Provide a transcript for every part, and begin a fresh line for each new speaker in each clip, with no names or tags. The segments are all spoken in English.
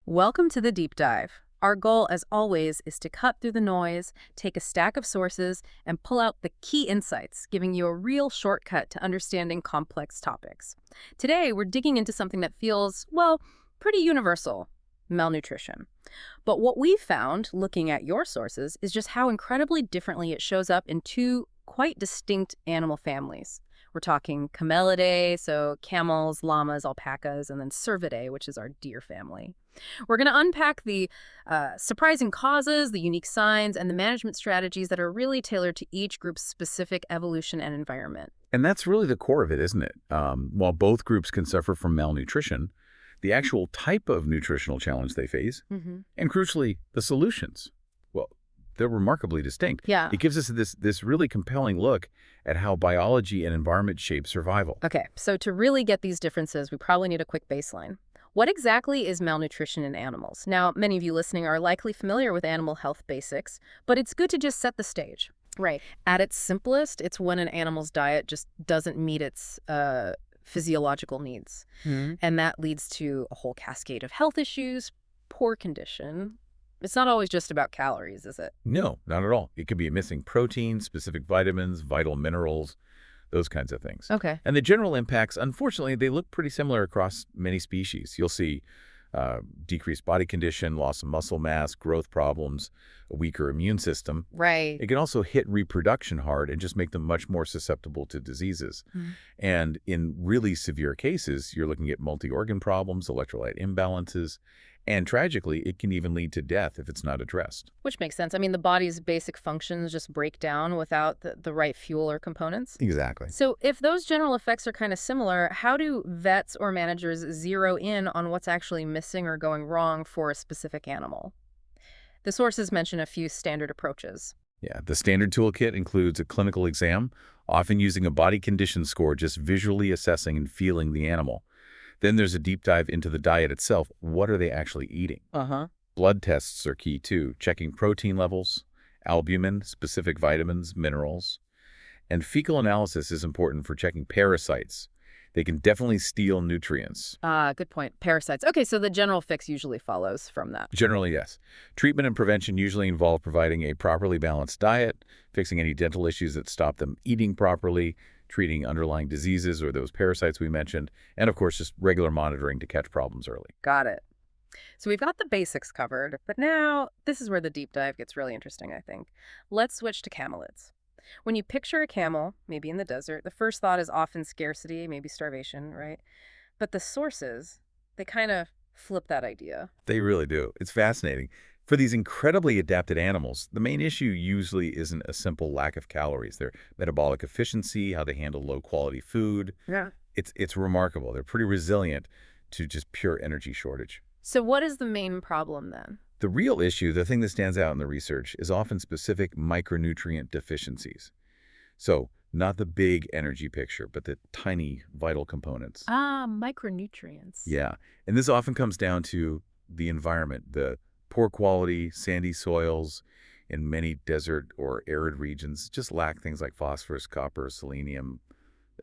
Welcome to the deep dive. Our goal, as always, is to cut through the noise, take a stack of sources, and pull out the key insights, giving you a real shortcut to understanding complex topics. Today, we're digging into something that feels, well, pretty universal: malnutrition. But what we found, looking at your sources, is just how incredibly differently it shows up in two quite distinct animal families. We're talking Camelidae, so camels, llamas, alpacas, and then Cervidae, which is our deer family. We're going to unpack the surprising causes, the unique signs, and the management strategies that are really tailored to each group's specific evolution and environment.
And that's really the core of it, isn't it? While both groups can suffer from malnutrition, the actual type of nutritional challenge they face, and crucially, the solutions, well, they're remarkably distinct.
Yeah.
It gives us this really compelling look at how biology and environment shape survival.
Okay, so to really get these differences, we probably need a quick baseline. What exactly is malnutrition in animals? Now, many of you listening are likely familiar with animal health basics, but it's good to just set the stage. Right. At its simplest, it's when an animal's diet just doesn't meet its physiological needs. And that leads to a whole cascade of health issues, poor condition. It's not always just about calories, is it?
No, not at all. It could be missing protein, specific vitamins, vital minerals, those kinds of things.
Okay.
And the general impacts, unfortunately, they look pretty similar across many species. You'll see decreased body condition, loss of muscle mass, growth problems, a weaker immune system.
Right.
It can also hit reproduction hard and just make them much more susceptible to diseases. And in really severe cases, you're looking at multi-organ problems, electrolyte imbalances, and tragically, it can even lead to death if it's not addressed.
Which makes sense. I mean, the body's basic functions just break down without the right fuel or components.
Exactly.
So if those general effects are kind of similar, how do vets or managers zero in on what's actually missing or going wrong for a specific animal? The sources mention a few standard approaches.
Yeah, the standard toolkit includes a clinical exam, often using a body condition score, just visually assessing and feeling the animal. Then there's a deep dive into the diet itself. What are they actually eating? Blood tests are key too, checking protein levels, albumin, specific vitamins, minerals. And fecal analysis is important for checking parasites. They can definitely steal nutrients.
Good point. Parasites. Okay, so the general fix usually follows from that.
Generally, yes. Treatment and prevention usually involve providing a properly balanced diet, fixing any dental issues that stop them eating properly, treating underlying diseases or those parasites we mentioned, and of course, just regular monitoring to catch problems early.
Got it. So we've got the basics covered, but now this is where the deep dive gets really interesting, I think. Let's switch to camelids. When you picture a camel, maybe in the desert, the first thought is often scarcity, maybe starvation, right? But the sources, they kind of flip that idea.
They really do. It's fascinating. For these incredibly adapted animals, the main issue usually isn't a simple lack of calories. Their metabolic efficiency, how they handle low-quality food.
Yeah.
It's remarkable. They're pretty resilient to just pure energy shortage.
So what is the main problem then?
The real issue, the thing that stands out in the research, is often specific micronutrient deficiencies. So not the big energy picture, but the tiny vital components.
Micronutrients.
Yeah, and this often comes down to the environment, the poor quality, sandy soils in many desert or arid regions just lack things like phosphorus, copper, selenium,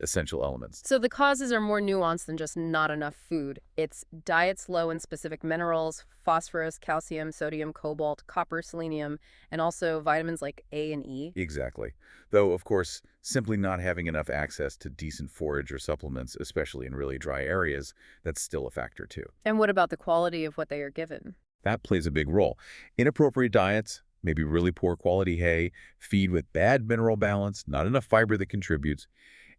essential elements.
So the causes are more nuanced than just not enough food. It's diets low in specific minerals, phosphorus, calcium, sodium, cobalt, copper, selenium, and also vitamins like A and E.
Exactly. Though, of course, simply not having enough access to decent forage or supplements, especially in really dry areas, that's still a factor too.
And what about the quality of what they are given?
That plays a big role. Inappropriate diets, maybe really poor quality hay, feed with bad mineral balance, not enough fiber that contributes,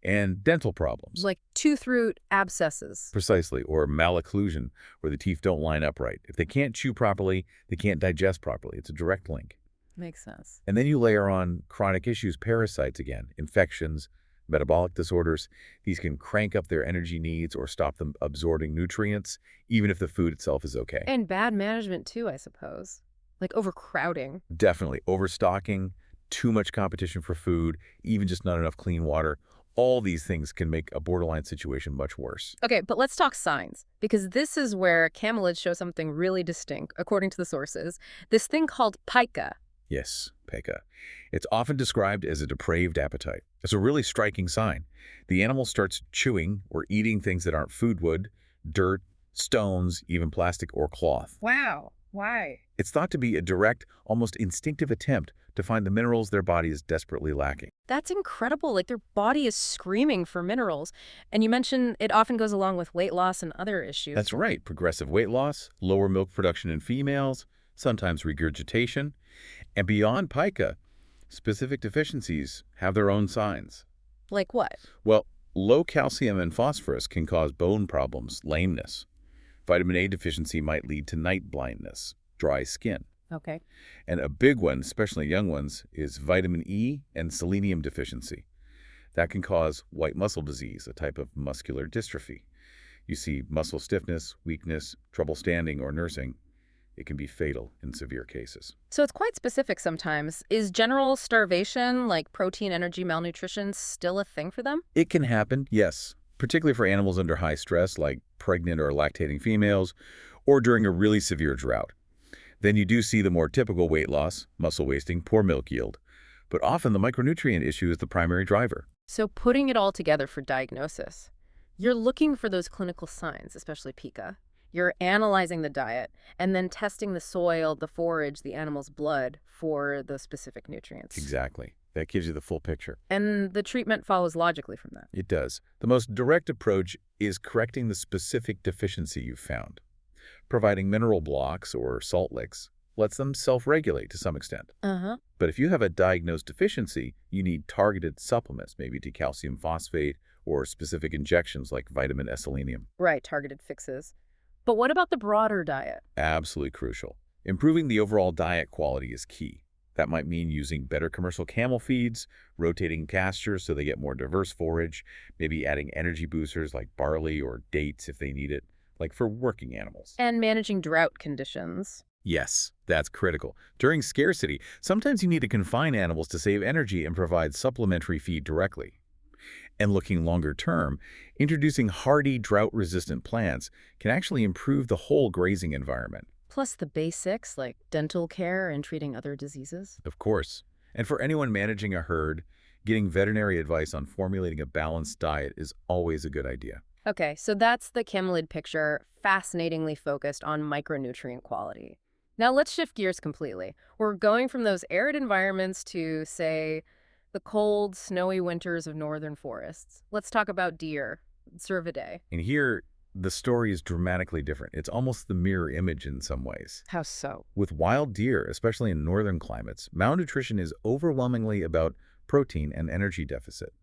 and dental problems.
Like tooth root abscesses.
Precisely, or malocclusion, where the teeth don't line up right. If they can't chew properly, they can't digest properly. It's a direct link.
Makes sense.
And then you layer on chronic issues, parasites again, infections, metabolic disorders. These can crank up their energy needs or stop them absorbing nutrients, even if the food itself is okay.
And bad management too, I suppose. Like overcrowding.
Definitely. Overstocking, too much competition for food, even just not enough clean water. All these things can make a borderline situation much worse.
Okay, but let's talk signs, because this is where camelids show something really distinct, according to the sources. This thing called pica.
Yes, pica. It's often described as a depraved appetite. It's a really striking sign. The animal starts chewing or eating things that aren't food wood, dirt, stones, even plastic or cloth.
Wow. Why?
It's thought to be a direct, almost instinctive attempt to find the minerals their body is desperately lacking.
That's incredible. Like their body is screaming for minerals. And you mentioned it often goes along with weight loss and other issues.
That's right. Progressive weight loss, lower milk production in females, sometimes regurgitation, and beyond pica, specific deficiencies have their own signs.
Like what?
Well, low calcium and phosphorus can cause bone problems, lameness. Vitamin A deficiency might lead to night blindness, dry skin.
Okay.
And a big one, especially young ones, is vitamin E and selenium deficiency. That can cause white muscle disease, a type of muscular dystrophy. You see muscle stiffness, weakness, trouble standing or nursing. It can be fatal in severe cases.
So it's quite specific sometimes. Is general starvation, like protein energy malnutrition, still a thing for them?
It can happen, yes, particularly for animals under high stress, like pregnant or lactating females, or during a really severe drought. Then you do see the more typical weight loss, muscle wasting, poor milk yield. But often the micronutrient issue is the primary driver.
So putting it all together for diagnosis, you're looking for those clinical signs, especially pica. You're analyzing the diet and then testing the soil, the forage, the animal's blood for the specific nutrients.
Exactly. That gives you the full picture.
And the treatment follows logically from that.
It does. The most direct approach is correcting the specific deficiency you've found. Providing mineral blocks or salt licks lets them self-regulate to some extent. But if you have a diagnosed deficiency, you need targeted supplements, maybe to calcium phosphate or specific injections like vitamin S selenium.
Right, targeted fixes. But what about the broader diet?
Absolutely crucial. Improving the overall diet quality is key. That might mean using better commercial camel feeds, rotating pastures so they get more diverse forage, maybe adding energy boosters like barley or dates if they need it, like for working animals.
And managing drought conditions.
Yes, that's critical. During scarcity, sometimes you need to confine animals to save energy and provide supplementary feed directly. And looking longer term, introducing hardy, drought-resistant plants can actually improve the whole grazing environment.
Plus the basics like dental care and treating other diseases.
Of course. And for anyone managing a herd, getting veterinary advice on formulating a balanced diet is always a good idea.
Okay, so that's the camelid picture, fascinatingly focused on micronutrient quality. Now let's shift gears completely. We're going from those arid environments to, say, the cold, snowy winters of northern forests. Let's talk about deer, Cervidae.
And here, the story is dramatically different. It's almost the mirror image in some ways.
How so?
With wild deer, especially in northern climates, malnutrition is overwhelmingly about protein and energy deficit.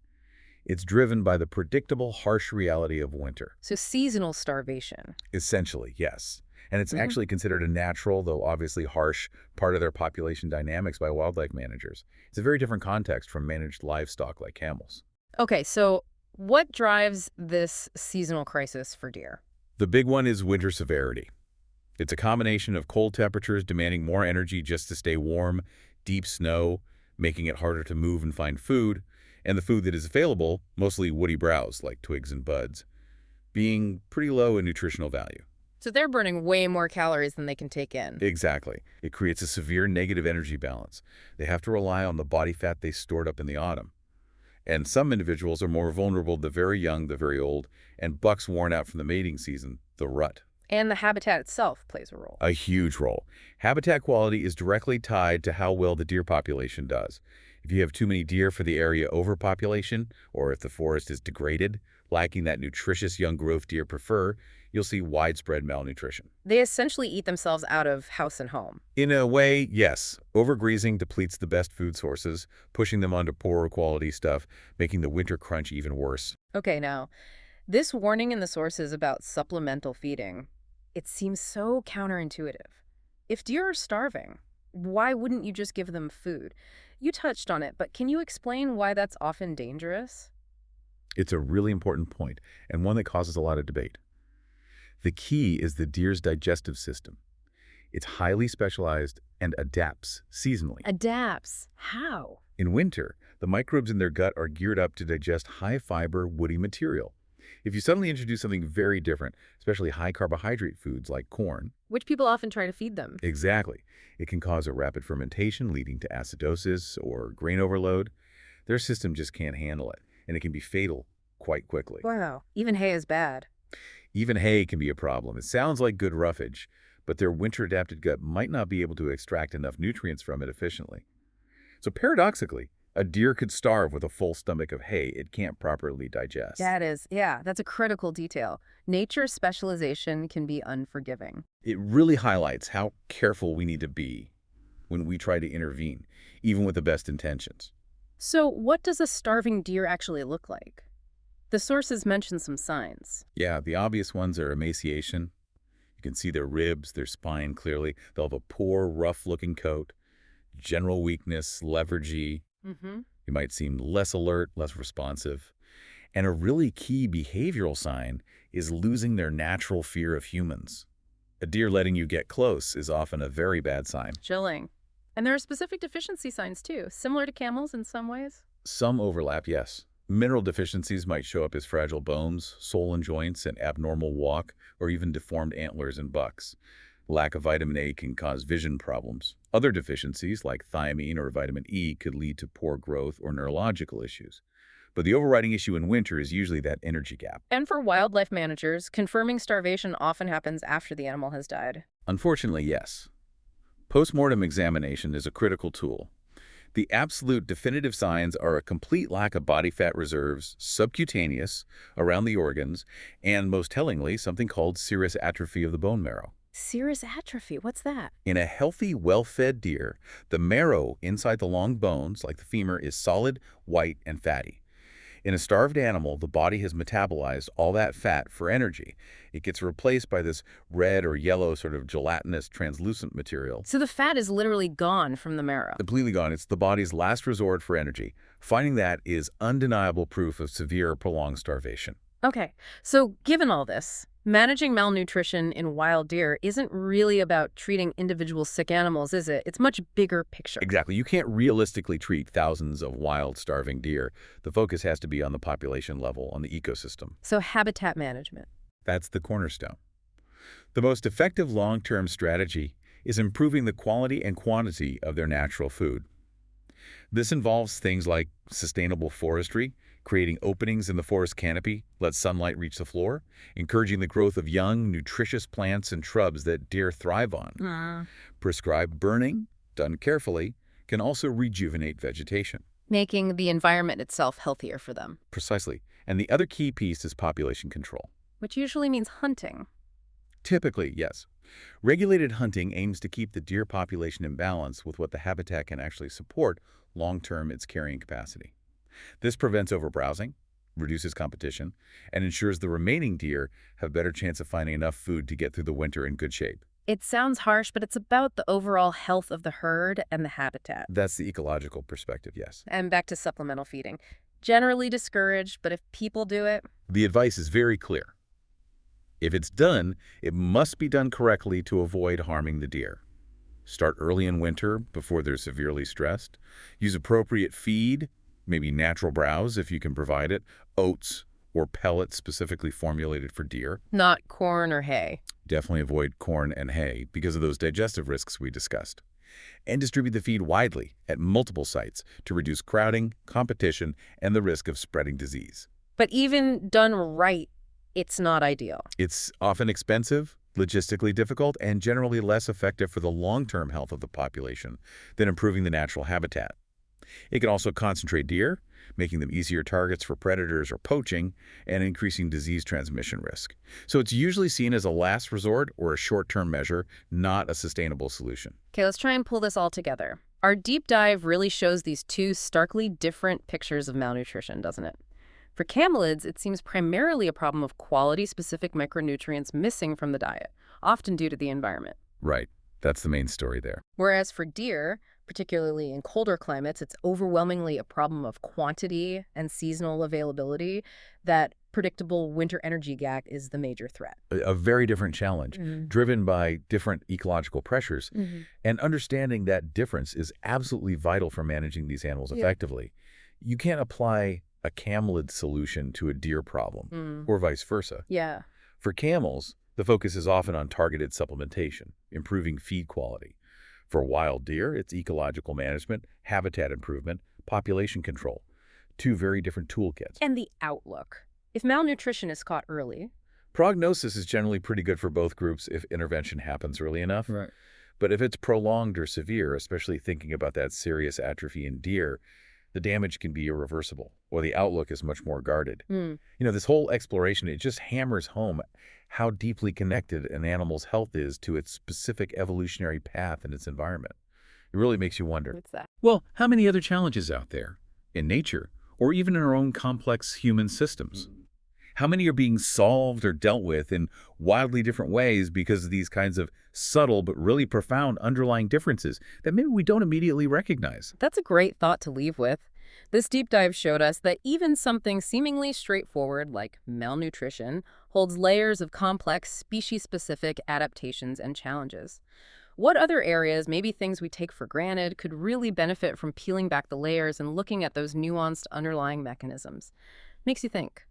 It's driven by the predictable, harsh reality of winter.
So seasonal starvation.
Essentially, yes. And it's actually considered a natural, though obviously harsh, part of their population dynamics by wildlife managers. It's a very different context from managed livestock like camels.
Okay, so what drives this seasonal crisis for deer?
The big one is winter severity. It's a combination of cold temperatures demanding more energy just to stay warm, deep snow, making it harder to move and find food, and the food that is available, mostly woody browse like twigs and buds, being pretty low in nutritional value.
So they're burning way more calories than they can take in.
Exactly. It creates a severe negative energy balance. They have to rely on the body fat they stored up in the autumn. And some individuals are more vulnerable, the very young, the very old, and bucks worn out from the mating season, the rut.
And the habitat itself plays a role.
A huge role. Habitat quality is directly tied to how well the deer population does. If you have too many deer for the area overpopulation, or if the forest is degraded, lacking that nutritious young growth deer prefer, you'll see widespread malnutrition.
They essentially eat themselves out of house and home.
In a way, yes. Overgrazing depletes the best food sources, pushing them onto poorer quality stuff, making the winter crunch even worse.
Okay, now, this warning in the sources about supplemental feeding, it seems so counterintuitive. If deer are starving, why wouldn't you just give them food? You touched on it, but can you explain why that's often dangerous?
It's a really important point, and one that causes a lot of debate. The key is the deer's digestive system. It's highly specialized and adapts seasonally.
Adapts? How?
In winter, the microbes in their gut are geared up to digest high-fiber, woody material. If you suddenly introduce something very different, especially high-carbohydrate foods like corn,
Which people often try to feed them.
exactly, it can cause a rapid fermentation leading to acidosis or grain overload. Their system just can't handle it, and it can be fatal quite quickly.
Wow. Even hay is bad.
Even hay can be a problem. It sounds like good roughage, but their winter-adapted gut might not be able to extract enough nutrients from it efficiently. So paradoxically, a deer could starve with a full stomach of hay it can't properly digest.
That's a critical detail. Nature's specialization can be unforgiving.
It really highlights how careful we need to be when we try to intervene, even with the best intentions.
So what does a starving deer actually look like? The sources mention some signs.
Yeah, the obvious ones are emaciation. You can see their ribs, their spine clearly. They'll have a poor, rough-looking coat, general weakness, lethargy.
Mm-hmm.
You might seem less alert, less responsive. And a really key behavioral sign is losing their natural fear of humans. A deer letting you get close is often a very bad sign.
Chilling. And there are specific deficiency signs too, similar to camels in some ways.
Some overlap, yes. Mineral deficiencies might show up as fragile bones, swollen joints, and abnormal walk, or even deformed antlers in bucks. Lack of vitamin A can cause vision problems. Other deficiencies, like thiamine or vitamin E, could lead to poor growth or neurological issues. But the overriding issue in winter is usually that energy gap.
And for wildlife managers, confirming starvation often happens after the animal has died.
Unfortunately, yes. Postmortem examination is a critical tool. The absolute definitive signs are a complete lack of body fat reserves, subcutaneous, around the organs, and most tellingly, something called serous atrophy of the bone marrow.
Serous atrophy, what's that?
In a healthy, well-fed deer, the marrow inside the long bones, like the femur, is solid, white, and fatty. In a starved animal, the body has metabolized all that fat for energy. It gets replaced by this red or yellow sort of gelatinous translucent material.
So the fat is literally gone from the marrow.
Completely gone. It's the body's last resort for energy. Finding that is undeniable proof of severe, prolonged starvation.
Okay, so given all this, managing malnutrition in wild deer isn't really about treating individual sick animals, is it? It's much bigger picture.
Exactly. You can't realistically treat thousands of wild, starving deer. The focus has to be on the population level, on the ecosystem.
So habitat management.
That's the cornerstone. The most effective long-term strategy is improving the quality and quantity of their natural food. This involves things like sustainable forestry, creating openings in the forest canopy, let sunlight reach the floor, encouraging the growth of young, nutritious plants and shrubs that deer thrive on. Prescribed burning, done carefully, can also rejuvenate vegetation.
Making the environment itself healthier for them.
Precisely. And the other key piece is population control.
Which usually means hunting.
Typically, yes. Regulated hunting aims to keep the deer population in balance with what the habitat can actually support long-term its carrying capacity. This prevents overbrowsing, reduces competition, and ensures the remaining deer have a better chance of finding enough food to get through the winter in good shape.
It sounds harsh, but it's about the overall health of the herd and the habitat.
That's the ecological perspective, yes.
And back to supplemental feeding. Generally discouraged, but if people do it...
The advice is very clear. If it's done, it must be done correctly to avoid harming the deer. Start early in winter before they're severely stressed. Use appropriate feed, maybe natural browse if you can provide it, oats or pellets specifically formulated for deer.
Not corn or hay.
Definitely avoid corn and hay because of those digestive risks we discussed. And distribute the feed widely at multiple sites to reduce crowding, competition, and the risk of spreading disease.
But even done right, it's not ideal.
It's often expensive, logistically difficult, and generally less effective for the long-term health of the population than improving the natural habitat. It can also concentrate deer, making them easier targets for predators or poaching, and increasing disease transmission risk. So it's usually seen as a last resort or a short-term measure, not a sustainable solution.
Okay, let's try and pull this all together. Our deep dive really shows these two starkly different pictures of malnutrition, doesn't it? For camelids, it seems primarily a problem of quality-specific micronutrients missing from the diet, often due to the environment.
Right. That's the main story there.
Whereas for deer, particularly in colder climates, it's overwhelmingly a problem of quantity and seasonal availability. That predictable winter energy gap is the major threat.
A very different challenge, driven by different ecological pressures. And understanding that difference is absolutely vital for managing these animals effectively. You can't apply a camelid solution to a deer problem, or vice versa.
Yeah.
For camels, the focus is often on targeted supplementation, improving feed quality. For wild deer, it's ecological management, habitat improvement, population control. Two very different toolkits.
And the outlook. If malnutrition is caught early,
Prognosis is generally pretty good for both groups if intervention happens early enough.
Right.
But if it's prolonged or severe, especially thinking about that serious atrophy in deer, the damage can be irreversible, or the outlook is much more guarded.
Hmm.
This whole exploration, it just hammers home how deeply connected an animal's health is to its specific evolutionary path and its environment. It really makes you wonder.
What's that?
Well, how many other challenges out there, in nature, or even in our own complex human systems? How many are being solved or dealt with in wildly different ways because of these kinds of subtle but really profound underlying differences that maybe we don't immediately recognize?
That's a great thought to leave with. This deep dive showed us that even something seemingly straightforward like malnutrition holds layers of complex, species-specific adaptations and challenges. What other areas, maybe things we take for granted, could really benefit from peeling back the layers and looking at those nuanced underlying mechanisms? Makes you think.